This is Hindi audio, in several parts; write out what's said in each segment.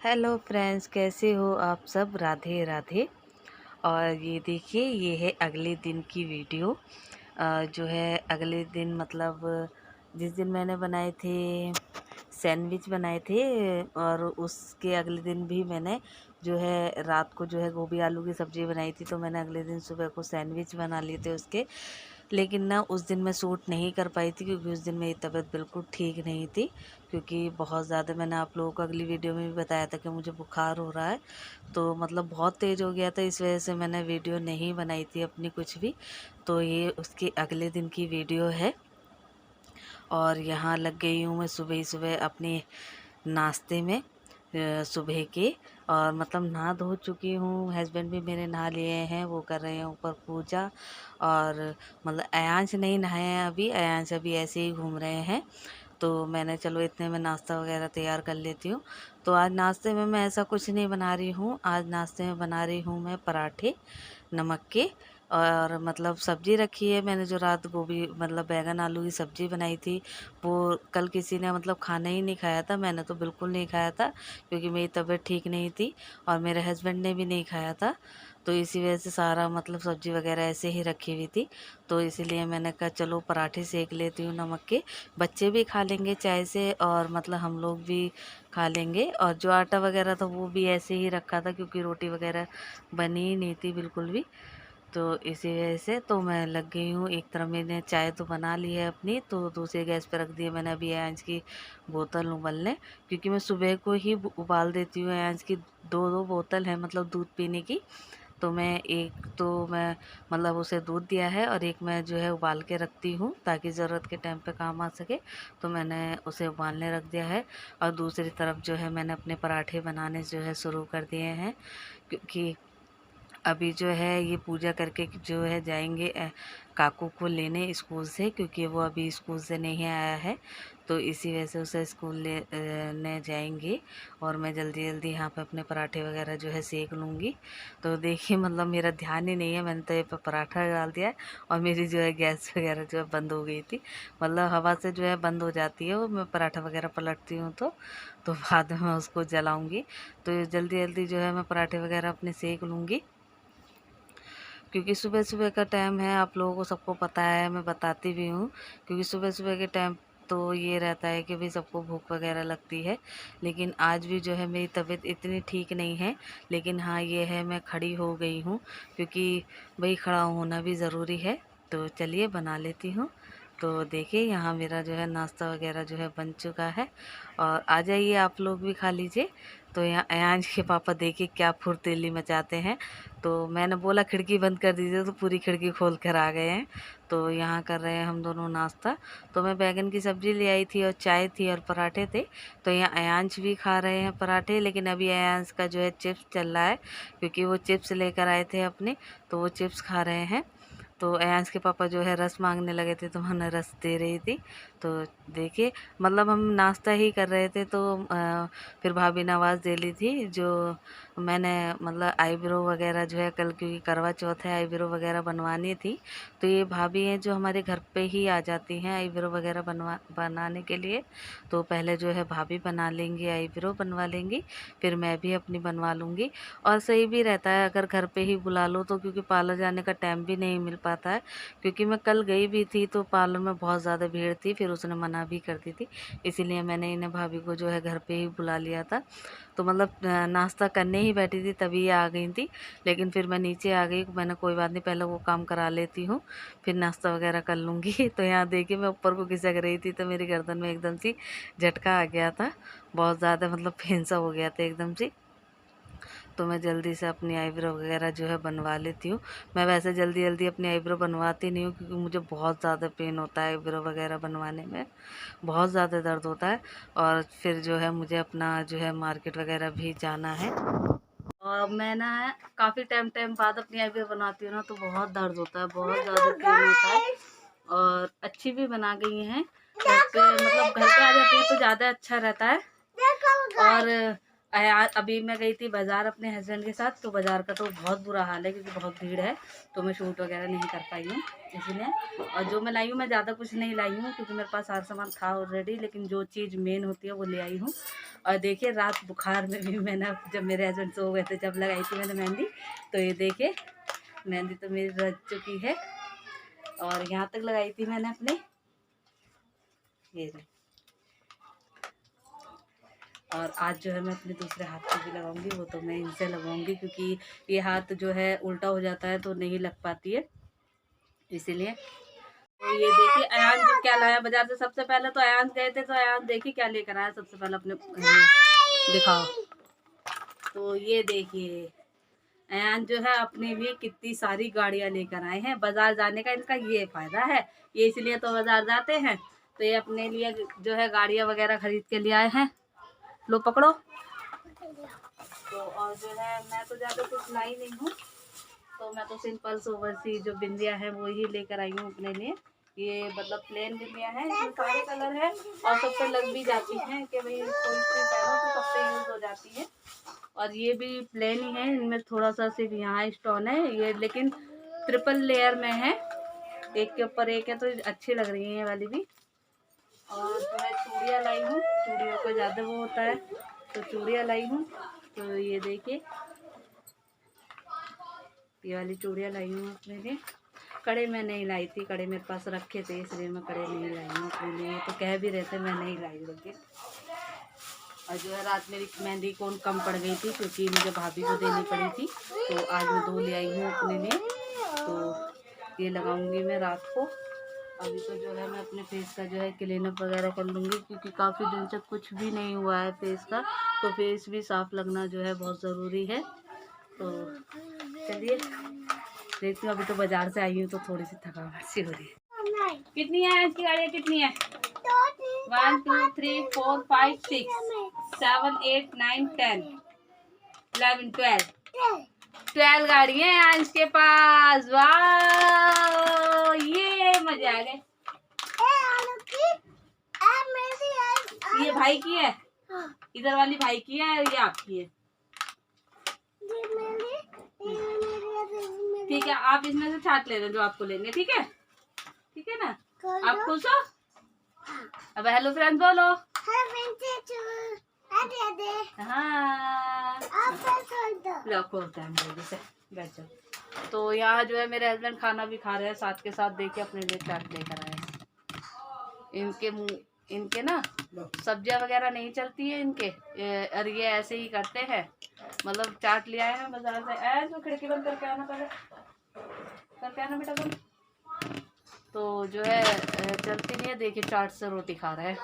हेलो फ्रेंड्स, कैसे हो आप सब। राधे राधे। और ये देखिए, ये है अगले दिन की वीडियो। जो है अगले दिन मतलब जिस दिन मैंने बनाए थे सैंडविच बनाए थे, और उसके अगले दिन भी मैंने जो है रात को जो है गोभी आलू की सब्ज़ी बनाई थी। तो मैंने अगले दिन सुबह को सैंडविच बना लिए थे उसके। लेकिन ना उस दिन मैं शूट नहीं कर पाई थी क्योंकि उस दिन मेरी तबीयत बिल्कुल ठीक नहीं थी। क्योंकि बहुत ज़्यादा, मैंने आप लोगों को अगली वीडियो में भी बताया था कि मुझे बुखार हो रहा है। तो मतलब बहुत तेज़ हो गया था, इस वजह से मैंने वीडियो नहीं बनाई थी अपनी कुछ भी। तो ये उसके अगले दिन की वीडियो है। और यहाँ लग गई हूँ मैं सुबह ही सुबह अपने नाश्ते में, सुबह के। और मतलब नहा धो चुकी हूँ, हस्बैंड भी मेरे नहा लिए हैं, वो कर रहे हैं ऊपर पूजा। और मतलब अयांश नहीं नहाए हैं अभी, अयांश अभी ऐसे ही घूम रहे हैं। तो मैंने चलो इतने में नाश्ता वगैरह तैयार कर लेती हूँ। तो आज नाश्ते में मैं ऐसा कुछ नहीं बना रही हूँ, आज नाश्ते में बना रही हूँ मैं पराठे नमक के। और मतलब सब्ज़ी रखी है मैंने, जो रात गोभी मतलब बैगन आलू की सब्ज़ी बनाई थी, वो कल किसी ने मतलब खाना ही नहीं खाया था। मैंने तो बिल्कुल नहीं खाया था क्योंकि मेरी तबीयत ठीक नहीं थी, और मेरे हस्बैंड ने भी नहीं खाया था। तो इसी वजह से सारा मतलब सब्ज़ी वगैरह ऐसे ही रखी हुई थी। तो इसीलिए मैंने कहा चलो पराठे सेक लेती हूँ नमक के। बच्चे भी खा लेंगे चाय से, और मतलब हम लोग भी खा लेंगे। और जो आटा वगैरह था वो भी ऐसे ही रखा था क्योंकि रोटी वगैरह बनी ही नहीं थी बिल्कुल भी। तो इसी वजह से तो मैं लग गई हूँ। एक तरफ मैंने चाय तो बना ली है अपनी, तो दूसरे गैस पर रख दी है मैंने अभी अयांश की बोतल उबलने। क्योंकि मैं सुबह को ही उबाल देती हूँ अयांश की। दो दो बोतल है मतलब दूध पीने की। तो मैं एक तो मैं मतलब उसे दूध दिया है, और एक मैं जो है उबाल के रखती हूँ ताकि ज़रूरत के टाइम पे काम आ सके। तो मैंने उसे उबालने रख दिया है। और दूसरी तरफ जो है मैंने अपने पराठे बनाने जो है शुरू कर दिए हैं। क्योंकि अभी जो है ये पूजा करके जो है जाएंगे काकू को लेने स्कूल से, क्योंकि वो अभी स्कूल से नहीं आया है। तो इसी वजह से उसे स्कूल ने जाएंगे। और मैं जल्दी जल्दी यहाँ पे अपने पराठे वगैरह जो है सेक लूँगी। तो देखिए मतलब मेरा ध्यान ही नहीं है, मैंने तो ये पे पराठा डाल दिया है। और मेरी जो है गैस वगैरह जो है बंद हो गई थी। मतलब हवा से जो है बंद हो जाती है वो, मैं पराठा वगैरह पलटती हूँ तो बाद में मैं उसको जलाऊँगी। तो जल्दी जल्दी जो है मैं पराठे वगैरह अपने सेक लूँगी। क्योंकि सुबह सुबह का टाइम है, आप लोगों को सबको पता है, मैं बताती भी हूँ। क्योंकि सुबह सुबह के टाइम तो ये रहता है कि भाई सबको भूख वगैरह लगती है। लेकिन आज भी जो है मेरी तबीयत इतनी ठीक नहीं है। लेकिन हाँ ये है, मैं खड़ी हो गई हूँ क्योंकि भाई खड़ा होना भी ज़रूरी है। तो चलिए बना लेती हूँ। तो देखिए यहाँ मेरा जो है नाश्ता वगैरह जो है बन चुका है। और आ जाइए आप लोग भी खा लीजिए। तो यहाँ अयांश के पापा देखिए क्या फुर्तीली मचाते हैं। तो मैंने बोला खिड़की बंद कर दीजिए, तो पूरी खिड़की खोल कर आ गए हैं। तो यहाँ कर रहे हैं हम दोनों नाश्ता। तो मैं बैगन की सब्ज़ी ले आई थी, और चाय थी, और पराठे थे। तो यहाँ अयांश भी खा रहे हैं पराठे। लेकिन अभी अयांश का जो है चिप्स चल रहा है, क्योंकि वो चिप्स लेकर आए थे अपने। तो वो चिप्स खा रहे हैं। तो अयांश के पापा जो है रस मांगने लगे थे, तो मैंने रस दे रही थी। तो देखिए मतलब हम नाश्ता ही कर रहे थे, तो फिर भाभी ने आवाज़ दे ली थी। जो मैंने मतलब आईब्रो वगैरह जो है कल, क्योंकि करवा चौथ है, आईब्रो वगैरह बनवानी थी। तो ये भाभी हैं जो हमारे घर पे ही आ जाती हैं आईब्रो वगैरह बनाने के लिए। तो पहले जो है भाभी बना लेंगी, आईब्रो बनवा लेंगी, फिर मैं भी अपनी बनवा लूँगी। और सही भी रहता है अगर घर पे ही बुला लो तो, क्योंकि पार्लर जाने का टाइम भी नहीं मिल पाता है। क्योंकि मैं कल गई भी थी तो पार्लर में बहुत ज़्यादा भीड़ थी, फिर उसने मना भी कर दी थी। इसीलिए मैंने इन्हें भाभी को जो है घर पे ही बुला लिया था। तो मतलब नाश्ता करने ही बैठी थी तभी ये आ गई थी। लेकिन फिर मैं नीचे आ गई, मैंने कोई बात नहीं, पहले वो काम करा लेती हूँ, फिर नाश्ता वगैरह कर लूँगी। तो यहाँ देखिए मैं ऊपर को खिसक रही थी, तो मेरी गर्दन में एकदम से झटका आ गया था। बहुत ज़्यादा मतलब पेन सा हो गया था एकदम से। तो मैं जल्दी से अपनी आईब्रो वगैरह जो है बनवा लेती हूँ। मैं वैसे जल्दी जल्दी अपनी आईब्रो बनवाती नहीं हूँ, क्योंकि मुझे बहुत ज़्यादा पेन होता है आईब्रो वगैरह बनवाने में, बहुत ज़्यादा दर्द होता है। और फिर जो है मुझे अपना जो है मार्केट वगैरह भी जाना है। और मैं ना काफ़ी टाइम टाइम बाद अपनी आईब्रो बनाती हूँ ना, तो बहुत दर्द होता है, बहुत ज़्यादा पेन होता है। और अच्छी भी बना गई हैं घर पे, मतलब घर पे आ जाती है तो ज़्यादा अच्छा रहता है। और अभी मैं गई थी बाज़ार अपने हस्बैंड के साथ, तो बाज़ार का तो बहुत बुरा हाल है क्योंकि बहुत भीड़ है, तो मैं शूट वगैरह नहीं कर पाई हूँ इसलिए। और जो मैं लाई हूँ मैं ज़्यादा कुछ नहीं लाई हूँ क्योंकि मेरे पास सारा सामान था ऑलरेडी, लेकिन जो चीज़ मेन होती है वो ले आई हूँ। और देखिए रात बुखार में भी मैंने, जब मेरे हस्बैंड सो गए थे, जब लगाई थी मैंने मेहंदी, तो ये देखिए मेहंदी तो मेरी रच चुकी है। और यहाँ तक लगाई थी मैंने अपने, ये और आज जो है मैं अपने दूसरे हाथ पे भी लगाऊंगी, वो तो मैं इनसे लगाऊंगी क्योंकि ये हाथ जो है उल्टा हो जाता है तो नहीं लग पाती है, इसीलिए। तो ये देखिए अयान जो क्या लाया बाजार से। सबसे पहले तो अयान गए थे, तो अयान देखिए क्या लेकर आया सबसे पहले अपने, दिखाओ। तो ये देखिए अयान जो है अपने लिए कितनी सारी गाड़ियां लेकर आए हैं। बाजार जाने का इनका ये फायदा है, ये इसलिए तो बाजार जाते हैं, तो ये अपने लिए जो है गाड़ियां वगैरह खरीद के लिए आए हैं। लो पकड़ो। तो और जो है मैं तो ज़्यादा कुछ लाई नहीं हूँ, तो मैं तो सिंपल सोवर सी जो बिंदियाँ हैं वो ही लेकर आई हूँ अपने लिए। ये मतलब प्लेन बिंदियाँ हैं, इसमें सारे कलर हैं और सब पे लग भी जाती हैं कि भाई कोई सी पहनो तो सब पे यूज़ हो जाती है। और ये भी प्लेन ही है, इनमें थोड़ा सा सिर्फ यहाँ स्टोन है ये, लेकिन ट्रिपल लेयर में है, एक के ऊपर एक है, तो अच्छी लग रही है ये वाली भी। और जो है चूड़ियाँ लाई हूँ, चूड़ियों का ज़्यादा वो होता है, तो चूड़ियाँ लाई हूँ। तो ये देखिए ये वाली चूड़ियाँ लाई हूँ अपने लिए। कड़े मैं नहीं लाई थी, कड़े मेरे पास रखे थे इसलिए मैं कड़े नहीं लाई हूँ अपने लिए, तो कह भी रहे थे मैं नहीं लाई लेकिन। और जो है रात मेरी मेहंदी कौन कम पड़ गई थी क्योंकि मुझे भाभी को देनी पड़ी थी, तो आज मैं 2 ले आई हूँ अपने लिए, तो ये लगाऊंगी मैं रात को। अभी तो जो है मैं अपने फेस का जो है क्लीन अप वगैरह कर लूँगी क्योंकि काफ़ी दिन से कुछ भी नहीं हुआ है फेस का, तो फेस भी साफ़ लगना जो है बहुत ज़रूरी है। तो चलिए देखती हूँ, अभी तो बाज़ार से आई हूँ तो थोड़ी सी थकावट सी हो रही है। कितनी है इसकी गाड़ियाँ, कितनी है? 1 2 3 4 5 6 7 8 9 10 11 12 गाड़ियाँ हैं इसके पास। वाह ये मजे आ गए। ये भाई की है, इधर वाली भाई की है, ये आपकी है। ठीक है, आप इसमें से छाट ले रहे जो आपको लेंगे, ठीक है? ठीक है ना? आप खुश हो? अब हेलो फ्रेंड बोलो। हाँ लो खोलते हैं जल्दी से, बैठ जाओ। तो यहाँ जो है मेरे हस्बैंड खाना भी खा रहे हैं, साथ के साथ देखिए अपने लिए चाट लेकर आए। इनके ना सब्जियां वगैरह नहीं चलती है इनके, और ये ऐसे ही करते हैं। मतलब चाट ले आए हैं बाजार से। ऐसे खिड़की बंद करके आना, पहले करके आना बेटा बंद। तो जो है चलती नहीं है, देखिए चाट से रोटी खा रहे हैं।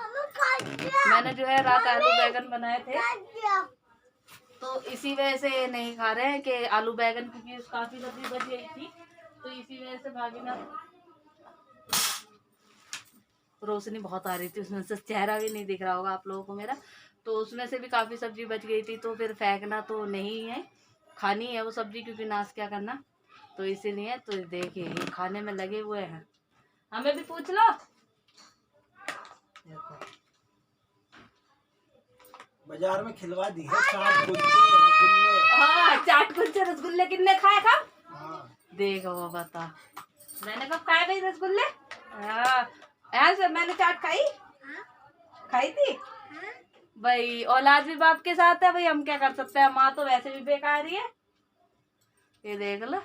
मैंने जो है रात आलू बैगन बनाए थे, तो इसी वजह से नहीं खा रहे हैं कि आलू बैगन क्योंकि काफी सब्जी बच गई थी, तो इसी वजह से भाभी ना, रोशनी बहुत आ रही थी उसमें से, चेहरा भी नहीं दिख रहा होगा आप लोगों को मेरा, तो उसमें से भी काफ़ी सब्जी बच गई थी, तो फिर फेंकना तो नहीं है, खानी है वो सब्जी क्योंकि नाश क्या करना, तो इसीलिए। तो देखिए ये खाने में लगे हुए हैं, हमें भी पूछ लो। बाजार में खिलवा दी है चाट कुलचे रसगुल्ले। हाँ चाट कुलचे रसगुल्ले कितने खाए कब? हाँ। देखो वो बता, मैंने कब खाए भाई रसगुल्ले? हाँ ऐसे मैंने चाट खाई, खाई थी भाई। औलाद भी बाप के साथ है भाई, हम क्या कर सकते हैं, माँ तो वैसे भी बेकार ही है। ये देख लो,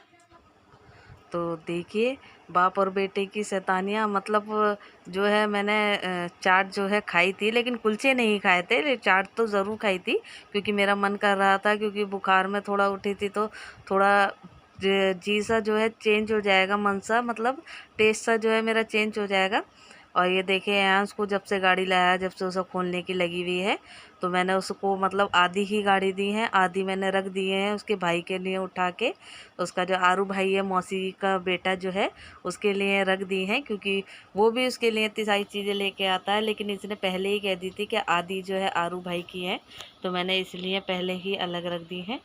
तो देखिए बाप और बेटे की शैतानियाँ। मतलब जो है मैंने चाट जो है खाई थी, लेकिन कुलचे नहीं खाए थे, चाट तो ज़रूर खाई थी क्योंकि मेरा मन कर रहा था, क्योंकि बुखार में थोड़ा उठी थी, तो थोड़ा जी सा जो है चेंज हो जाएगा, मन सा मतलब टेस्ट सा जो है मेरा चेंज हो जाएगा। और ये देखिए यांश को जब से गाड़ी लाया, जब से उसे खोलने की लगी हुई है, तो मैंने उसको मतलब आधी ही गाड़ी दी है, आधी मैंने रख दिए हैं उसके भाई के लिए उठा के। उसका जो आरू भाई है, मौसी का बेटा जो है, उसके लिए रख दी हैं क्योंकि वो भी उसके लिए इतनी सारी चीज़ें लेके आता है, लेकिन इसने पहले ही कह दी थी कि आधी जो है आरू भाई की है, तो मैंने इसलिए पहले ही अलग रख दी हैं।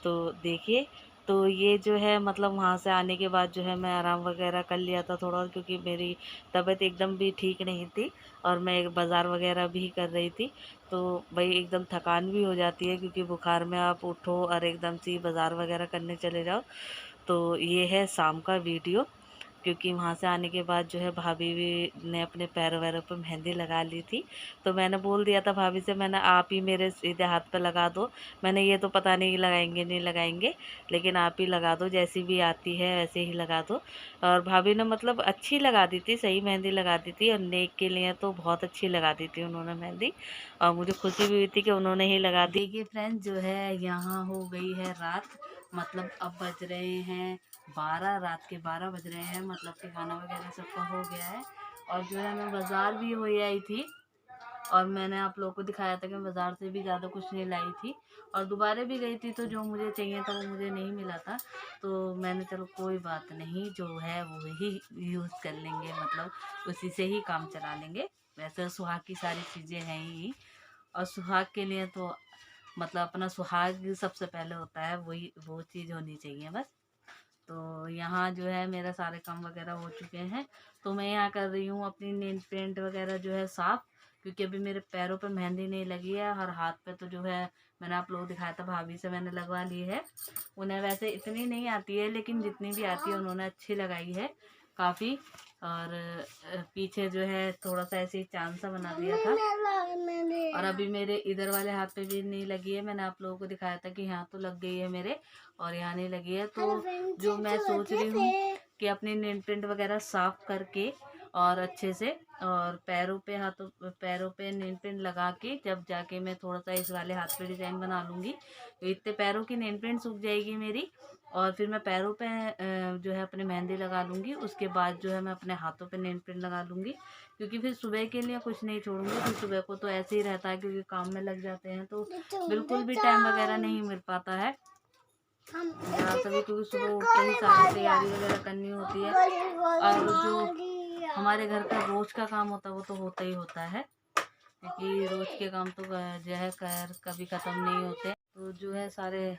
तो देखिए, तो ये जो है मतलब वहाँ से आने के बाद जो है मैं आराम वगैरह कर लिया था थोड़ा, क्योंकि मेरी तबीयत एकदम भी ठीक नहीं थी और मैं बाज़ार वगैरह भी कर रही थी, तो भाई एकदम थकान भी हो जाती है, क्योंकि बुखार में आप उठो और एकदम से बाज़ार वगैरह करने चले जाओ। तो ये है शाम का वीडियो, क्योंकि वहाँ से आने के बाद जो है भाभी भी ने अपने पैरों वैरों पर मेहंदी लगा ली थी। तो मैंने बोल दिया था भाभी से, मैंने आप ही मेरे सीधे हाथ पे लगा दो, मैंने ये तो पता नहीं लगाएंगे नहीं लगाएंगे, लेकिन आप ही लगा दो, जैसी भी आती है वैसे ही लगा दो। और भाभी ने मतलब अच्छी लगा दी थी, सही मेहंदी लगा दी थी, और नेक के लिए तो बहुत अच्छी लगा दी थी उन्होंने मेहंदी, और मुझे खुशी भी हुई थी कि उन्होंने ही लगा दी। देखिए फ्रेंड्स, जो है यहाँ हो गई है रात, मतलब अब बज रहे हैं 12, रात के 12 बज रहे हैं, मतलब कि खाना वगैरह सबका हो गया है। और जो है मैं बाज़ार भी हो आई थी, और मैंने आप लोगों को दिखाया था कि मैं बाज़ार से भी ज़्यादा कुछ नहीं लाई थी, और दोबारा भी गई थी तो जो मुझे चाहिए था वो मुझे नहीं मिला था। तो मैंने चलो कोई बात नहीं, जो है वो ही यूज़ कर लेंगे, मतलब उसी से ही काम चला लेंगे। वैसे सुहाग की सारी चीज़ें हैं ही, और सुहाग के लिए तो मतलब अपना सुहाग सबसे पहले होता है, वही वो चीज़ होनी चाहिए बस। तो यहाँ जो है मेरा सारे काम वगैरह हो चुके हैं, तो मैं यहाँ कर रही हूँ अपनी नेल पेंट वगैरह जो है साफ़, क्योंकि अभी मेरे पैरों पे मेहंदी नहीं लगी है, और हाथ पे तो जो है मैंने आप लोग दिखाया था, भाभी से मैंने लगवा ली है। उन्हें वैसे इतनी नहीं आती है, लेकिन जितनी भी आती है उन्होंने अच्छी लगाई है काफ़ी। और पीछे जो है थोड़ा सा ऐसे ही चांद सा बना दिया था। और अभी मेरे इधर वाले हाथ पे भी नहीं लगी है, मैंने आप लोगों को दिखाया था कि यहाँ तो लग गई है मेरे, और यहाँ नहीं लगी है। तो जो मैं सोच रही हूँ कि अपनी नेल पेंट वगैरह साफ करके और अच्छे से, और पैरों पे हाथों पैरों पे नेल पेंट लगा के जब जाके मैं थोड़ा सा इस वाले हाथ पे डिजाइन बना लूँगी, तो इतने पैरों की नेल पेंट सूख जाएगी मेरी, और फिर मैं पैरों पे जो है अपनी मेहंदी लगा लूँगी। उसके बाद जो है मैं अपने हाथों पे नेल पेंट लगा लूँगी, क्योंकि फिर सुबह के लिए कुछ नहीं छोड़ूंगी। फिर सुबह को तो ऐसे ही रहता है, क्योंकि काम में लग जाते हैं तो बिल्कुल भी टाइम वगैरह नहीं मिल पाता है तभी, क्योंकि सुबह उठ के ही सारी तैयारी वगैरह करनी होती है, और जो हमारे घर का रोज का काम होता है वो तो होता ही होता है, क्योंकि रोज के काम तो जो है कभी ख़त्म नहीं होते। तो जो है सारे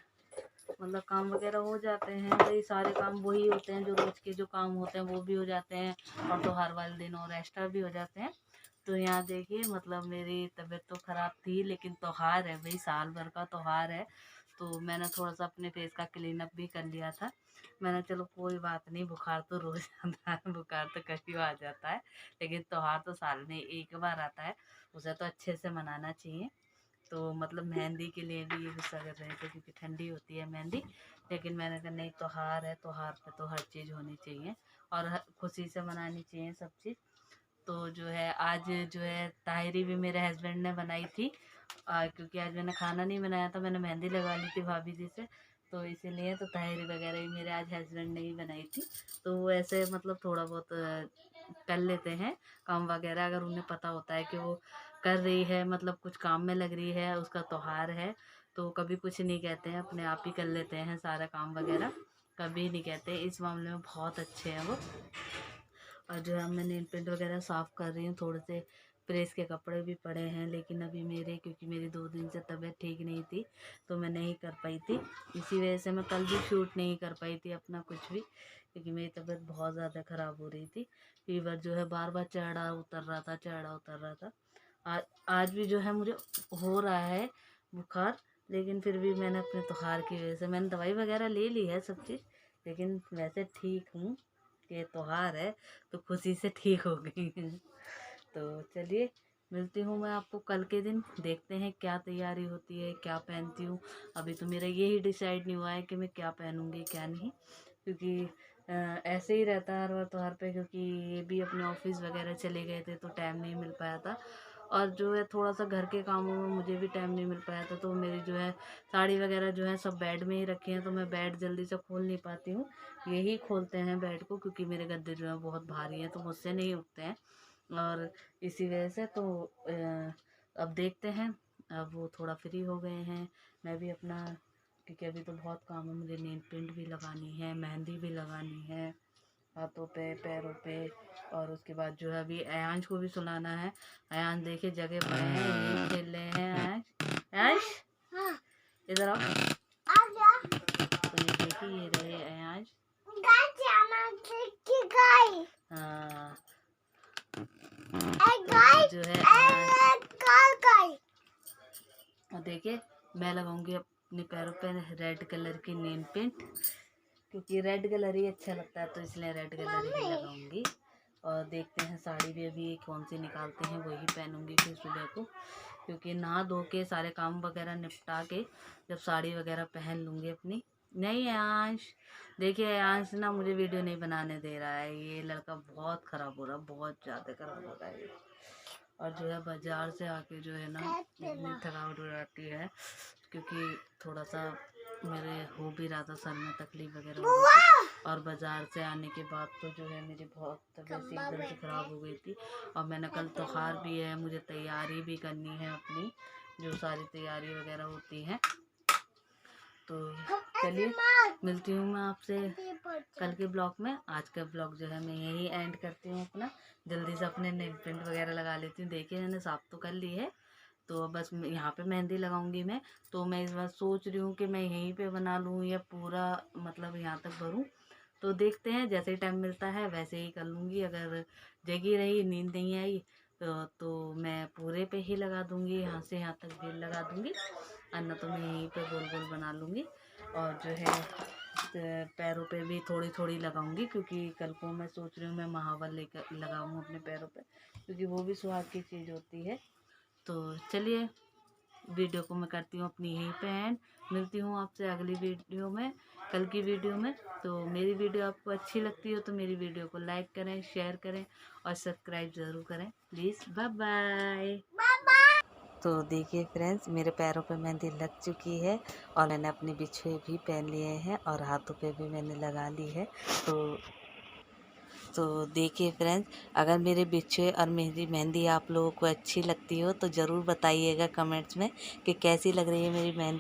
मतलब काम वगैरह हो जाते हैं, वही सारे काम वही होते हैं, जो रोज के जो काम होते हैं वो भी हो जाते हैं, और त्योहार वाले दिन और एक्स्ट्रा भी हो जाते हैं। तो यहाँ देखिए, मतलब मेरी तबीयत तो ख़राब थी, लेकिन त्योहार है भाई, साल भर का त्योहार है, तो मैंने थोड़ा सा अपने फेस का क्लीन अप भी कर लिया था। मैंने चलो कोई बात नहीं, बुखार तो रोज़ आता है, बुखार तो कभी आ जाता है, लेकिन त्योहार तो साल में एक बार आता है, उसे तो अच्छे से मनाना चाहिए। तो मतलब मेहंदी के लिए भी ये गुस्सा कर रहे थे, क्योंकि ठंडी होती है मेहंदी, लेकिन मैंने कहा नहीं, त्योहार है, त्योहार पे तो हर चीज़ होनी चाहिए, और खुशी से मनानी चाहिए सब चीज़। तो जो है आज जो है ताहिरी भी मेरे हस्बैंड ने बनाई थी, क्योंकि आज मैंने खाना नहीं बनाया था, मैंने मेहंदी लगा ली थी भाभी जी से, तो इसीलिए तो ताहिरी वगैरह भी मेरे आज हस्बैंड ने ही बनाई थी। तो वो ऐसे मतलब थोड़ा बहुत कर लेते हैं काम वगैरह, अगर उन्हें पता होता है कि वो कर रही है, मतलब कुछ काम में लग रही है, उसका त्योहार है, तो कभी कुछ नहीं कहते हैं, अपने आप ही कर लेते हैं सारा काम वगैरह, कभी नहीं कहते। इस मामले में बहुत अच्छे हैं वो। और जो है मैं नेल पेंट वगैरह साफ़ कर रही हूँ, थोड़े से प्रेस के कपड़े भी पड़े हैं, लेकिन अभी मेरे क्योंकि मेरी 2 दिन से तबीयत ठीक नहीं थी, तो मैं नहीं कर पाई थी, इसी वजह से मैं कल भी शूट नहीं कर पाई थी अपना कुछ भी, क्योंकि मेरी तबीयत बहुत ज़्यादा ख़राब हो रही थी। फीवर जो है बार बार चढ़ा उतर रहा था, चढ़ा उतर रहा था। आज भी जो है मुझे हो रहा है बुखार, लेकिन फिर भी मैंने अपने त्योहार की वजह से मैंने दवाई वगैरह ले ली है सब चीज़, लेकिन वैसे ठीक हूँ, कि त्योहार है तो खुशी से ठीक हो गई है। तो चलिए, मिलती हूँ मैं आपको कल के दिन, देखते हैं क्या तैयारी होती है, क्या पहनती हूँ। अभी तो मेरा यही डिसाइड नहीं हुआ है कि मैं क्या पहनूँगी क्या नहीं, क्योंकि ऐसे ही रहता है हर बार त्योहार पे, क्योंकि ये भी अपने ऑफिस वगैरह चले गए थे तो टाइम नहीं मिल पाया था, और जो है थोड़ा सा घर के कामों में मुझे भी टाइम नहीं मिल पाया था। तो मेरी जो है साड़ी वगैरह जो है सब बेड में ही रखी हैं, तो मैं बेड जल्दी से खोल नहीं पाती हूँ, यही खोलते हैं बेड को, क्योंकि मेरे गद्दे जो है बहुत भारी हैं, तो मुझसे नहीं उठते हैं, और इसी वजह से तो अब देखते हैं। अब वो थोड़ा फ्री हो गए हैं, मैं भी अपना, क्योंकि अभी तो बहुत काम है, मुझे नेल पेंट भी लगानी है, मेहंदी भी लगानी है हाथों पे पैरों पे, और उसके बाद जो है अभी अयांश को भी सुलाना है। अयांश देखे जगह पड़े हैं, यही खेल रहे हैं। अयांश, अयांश इधर आओ। तो ये देखिए, ये रहे अयांश। हाँ, तो जो है और देखिए मैं लगाऊंगी अपने पैरों पे रेड कलर की नेल पेंट, क्योंकि रेड कलर ही अच्छा लगता है तो इसलिए रेड कलर ही लगाऊंगी। और देखते हैं साड़ी भी अभी कौन सी निकालते हैं, वही पहनूंगी फिर सुबह को, क्योंकि नहा धो के सारे काम वगैरह निपटा के जब साड़ी वगैरह पहन लूँगी अपनी। नहीं आंश, देखिए आंश ना मुझे वीडियो नहीं बनाने दे रहा है, ये लड़का बहुत ख़राब हो रहा है, बहुत ज़्यादा ख़राब हो रहा है ये। और जो है बाज़ार से आके जो है ना इतनी थकावट हो जाती है, क्योंकि थोड़ा सा मेरे हो भी रहा था, सर में तकलीफ वगैरह हो रही थी। और बाज़ार से आने के बाद तो जो है मेरी बहुत तबीयत एकदम से ख़राब हो गई थी। और मैंने कल त्योहार भी है, मुझे तैयारी भी करनी है अपनी, जो सारी तैयारी वगैरह होती है। तो चलिए मिलती हूँ मैं आपसे कल के ब्लॉग में। आज का ब्लॉग जो है मैं यही एंड करती हूँ अपना। जल्दी से अपने नेल पेंट वगैरह लगा लेती हूँ। देखिए मैंने साफ तो कर ली है, तो बस यहाँ पे मेहंदी लगाऊंगी मैं। तो मैं इस बार सोच रही हूँ कि मैं यहीं पे बना लूँ या पूरा मतलब यहाँ तक भरूँ, तो देखते हैं, जैसे ही टाइम मिलता है वैसे ही कर लूँगी। अगर जगी रही, नींद नहीं आई तो मैं पूरे पे ही लगा दूँगी, यहाँ से यहाँ तक भी लगा दूँगी, वरना तो मैं यहीं पे गोल गोल बना लूँगी। और जो है पैरों पे भी थोड़ी थोड़ी लगाऊंगी, क्योंकि कल को मैं सोच रही हूँ मैं महावर लेकर लगाऊँ अपने पैरों पे, क्योंकि वो भी सुहाग की चीज़ होती है। तो चलिए वीडियो को मैं करती हूँ अपनी यहीं पे एंड। मिलती हूँ आपसे अगली वीडियो में, कल की वीडियो में। तो मेरी वीडियो आपको अच्छी लगती हो तो मेरी वीडियो को लाइक करें, शेयर करें और सब्सक्राइब ज़रूर करें प्लीज़। Bye bye. तो देखिए फ्रेंड्स, मेरे पैरों पे मेहंदी लग चुकी है और मैंने अपने बिछुए भी पहन लिए हैं और हाथों पे भी मैंने लगा ली है। तो देखिए फ्रेंड्स, अगर मेरे बिछुए और मेरी मेहंदी आप लोगों को अच्छी लगती हो तो ज़रूर बताइएगा कमेंट्स में कि कैसी लग रही है मेरी मेहंदी।